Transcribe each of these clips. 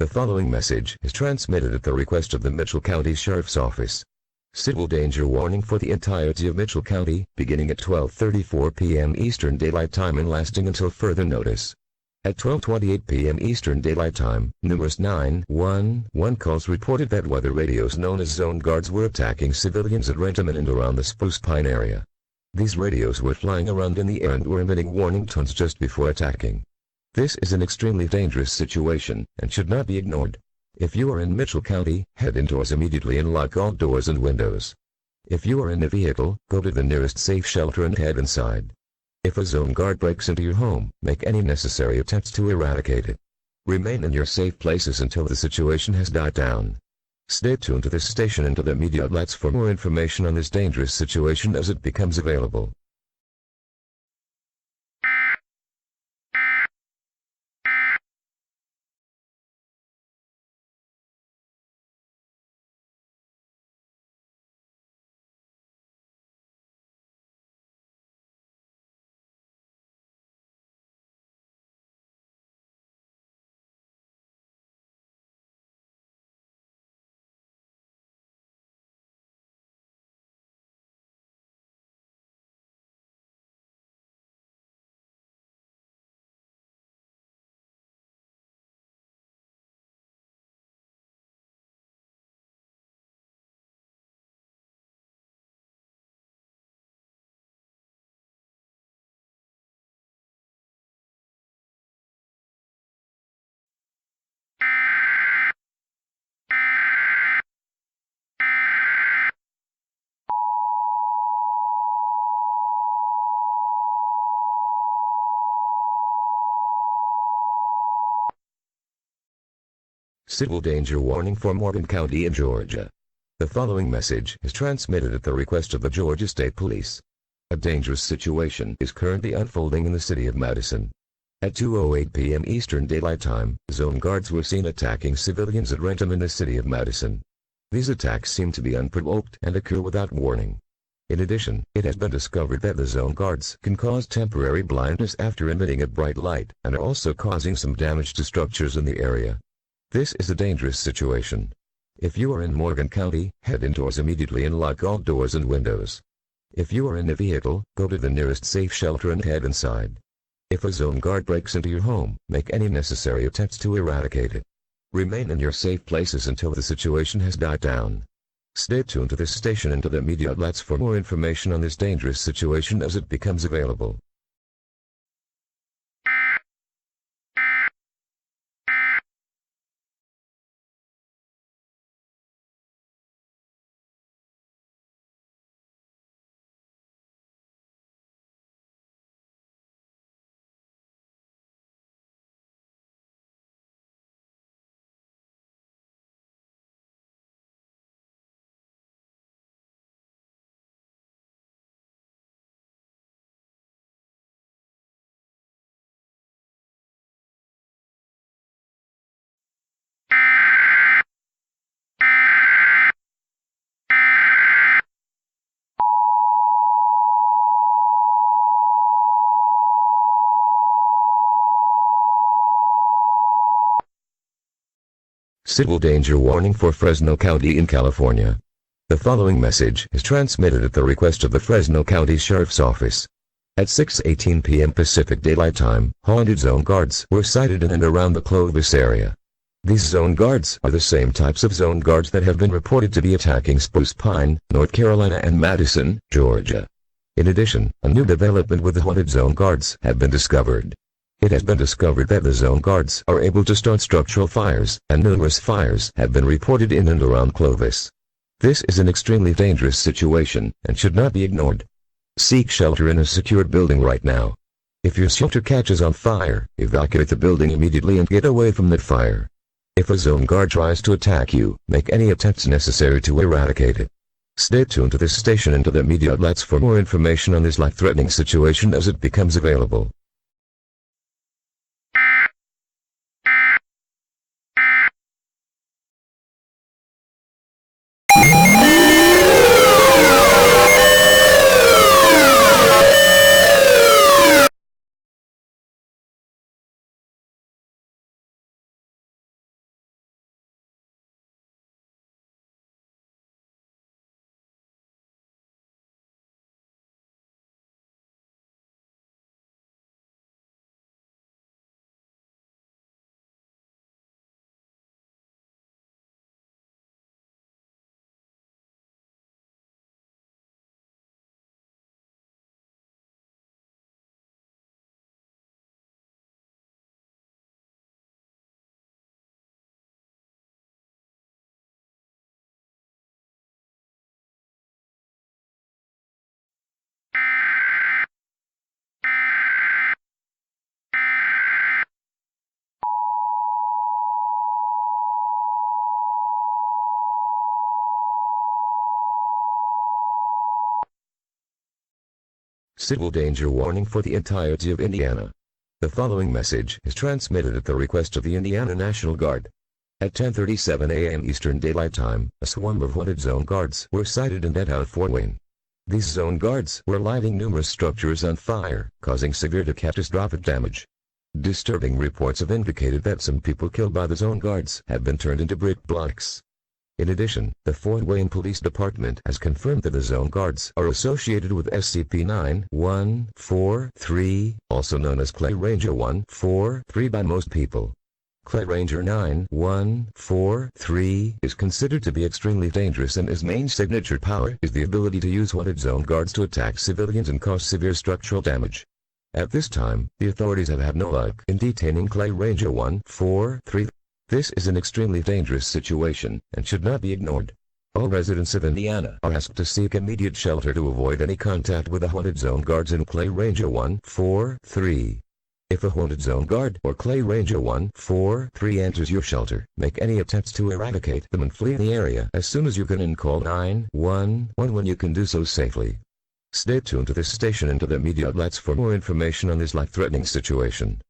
The following message is transmitted at the request of the Mitchell County Sheriff's Office. Civil danger warning for the entirety of Mitchell County, beginning at 12:34 p.m. Eastern Daylight Time and lasting until further notice. At 12:28 p.m. Eastern Daylight Time, numerous 911 calls reported that weather radios known as Zoneguards were attacking civilians at random and around the Spruce Pine area. These radios were flying around in the air and were emitting warning tones just before attacking. This is an extremely dangerous situation, and should not be ignored. If you are in Mitchell County, head indoors immediately and lock all doors and windows. If you are in a vehicle, go to the nearest safe shelter and head inside. If a zone guard breaks into your home, make any necessary attempts to eradicate it. Remain in your safe places until the situation has died down. Stay tuned to this station and to the media outlets for more information on this dangerous situation as it becomes available. Civil danger warning for Morgan County in Georgia. The following message is transmitted at the request of the Georgia State Police. A dangerous situation is currently unfolding in the city of Madison. At 2:08 p.m. Eastern Daylight Time, zone guards were seen attacking civilians at random in the city of Madison. These attacks seem to be unprovoked and occur without warning. In addition, it has been discovered that the zone guards can cause temporary blindness after emitting a bright light, and are also causing some damage to structures in the area. This is a dangerous situation. If you are in Morgan County, head indoors immediately and lock all doors and windows. If you are in a vehicle, go to the nearest safe shelter and head inside. If a zone guard breaks into your home, make any necessary attempts to eradicate it. Remain in your safe places until the situation has died down. Stay tuned to this station and to the media outlets for more information on this dangerous situation as it becomes available. Civil danger warning for Fresno County in California. The following message is transmitted at the request of the Fresno County Sheriff's Office. At 6:18 p.m. Pacific Daylight Time, haunted zone guards were sighted in and around the Clovis area. These zone guards are the same types of zone guards that have been reported to be attacking Spruce Pine, North Carolina and Madison, Georgia. In addition, a new development with the haunted zone guards have been discovered. It has been discovered that the zone guards are able to start structural fires, and numerous fires have been reported in and around Clovis. This is an extremely dangerous situation, and should not be ignored. Seek shelter in a secured building right now. If your shelter catches on fire, evacuate the building immediately and get away from that fire. If a zone guard tries to attack you, make any attempts necessary to eradicate it. Stay tuned to this station and to the media outlets for more information on this life-threatening situation as it becomes available. Civil danger warning for the entirety of Indiana. The following message is transmitted at the request of the Indiana National Guard. At 10:37 a.m. Eastern Daylight Time, a swarm of wanted zone guards were sighted in downtown Fort Wayne. These zone guards were lighting numerous structures on fire, causing severe to catastrophic damage. Disturbing reports have indicated that some people killed by the zone guards have been turned into brick blocks. In addition, the Fort Wayne Police Department has confirmed that the zone guards are associated with SCP-9143, also known as Clay Ranger 143 by most people. Clay Ranger 9143 is considered to be extremely dangerous, and his main signature power is the ability to use wanted zone guards to attack civilians and cause severe structural damage. At this time, the authorities have had no luck in detaining Clay Ranger 143. This is an extremely dangerous situation and should not be ignored. All residents of Indiana are asked to seek immediate shelter to avoid any contact with the haunted zone guards in Clay Ranger 143. If a haunted zone guard or Clay Ranger 143 enters your shelter, make any attempts to eradicate them and flee the area as soon as you can, and call 911 when you can do so safely. Stay tuned to this station and to the media outlets for more information on this life-threatening situation.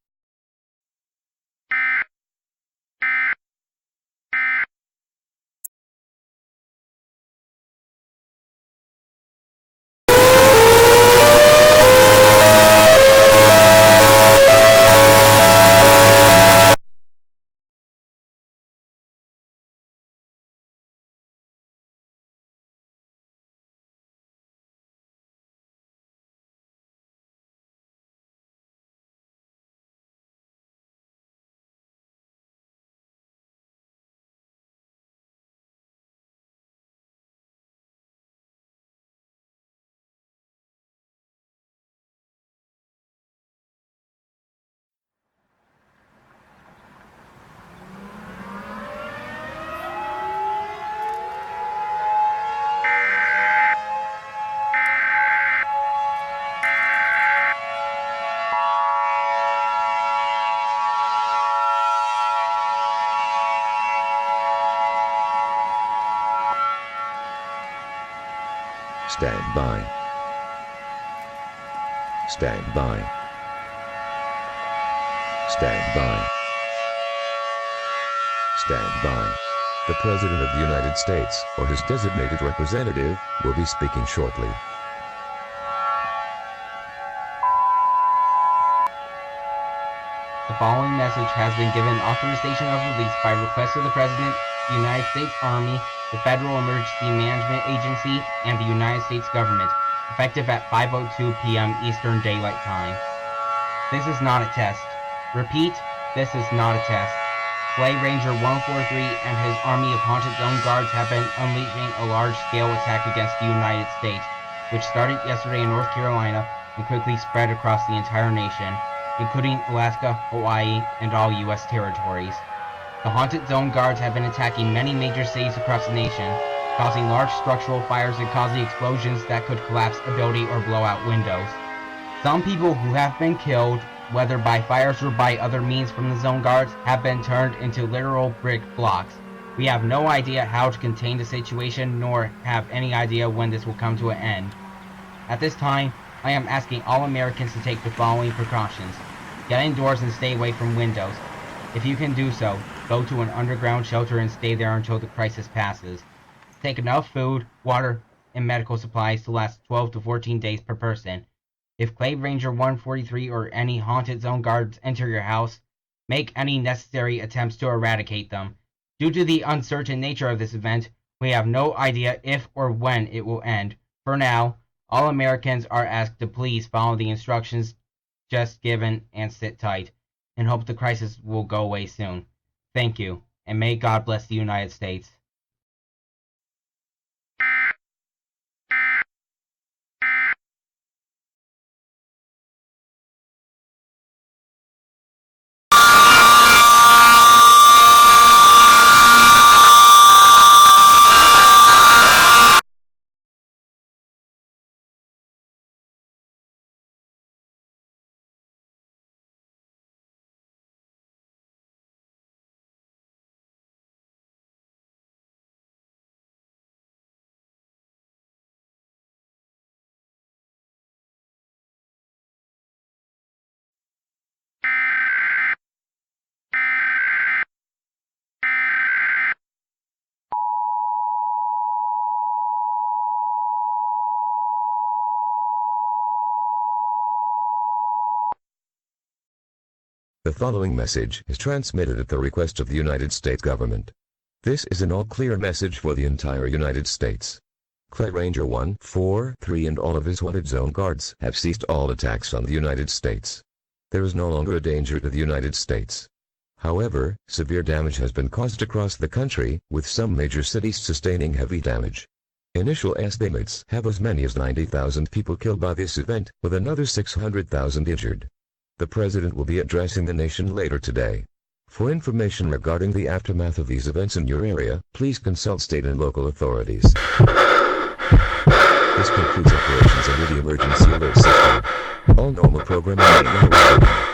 Stand by. Stand by. Stand by. Stand by. The President of the United States, or his designated representative, will be speaking shortly. The following message has been given authorization of release by request of the President, the United States Army, the Federal Emergency Management Agency, and the United States Government, effective at 5:02 p.m. Eastern Daylight Time. This is not a test. Repeat, this is not a test. Clay Ranger 143 and his army of haunted zone guards have been unleashing a large-scale attack against the United States, which started yesterday in North Carolina and quickly spread across the entire nation, including Alaska, Hawaii, and all U.S. territories. The haunted zone guards have been attacking many major cities across the nation, causing large structural fires and causing explosions that could collapse a building or blow out windows. Some people who have been killed, whether by fires or by other means from the zone guards, have been turned into literal brick blocks. We have no idea how to contain the situation, nor have any idea when this will come to an end. At this time, I am asking all Americans to take the following precautions. Get indoors and stay away from windows. If you can do so, go to an underground shelter and stay there until the crisis passes. Take enough food, water, and medical supplies to last 12 to 14 days per person. If Clay Ranger 143 or any haunted zone guards enter your house, make any necessary attempts to eradicate them. Due to the uncertain nature of this event, we have no idea if or when it will end. For now, all Americans are asked to please follow the instructions just given and sit tight, and hope the crisis will go away soon. Thank you, and may God bless the United States. The following message is transmitted at the request of the United States government. This is an all-clear message for the entire United States. Clay Ranger 143 and all of his wanted zone guards have ceased all attacks on the United States. There is no longer a danger to the United States. However, severe damage has been caused across the country, with some major cities sustaining heavy damage. Initial estimates have as many as 90,000 people killed by this event, with another 600,000 injured. The President will be addressing the nation later today. For information regarding the aftermath of these events in your area, please consult state and local authorities. This concludes operations under the emergency alert system. All normal programming may now resume.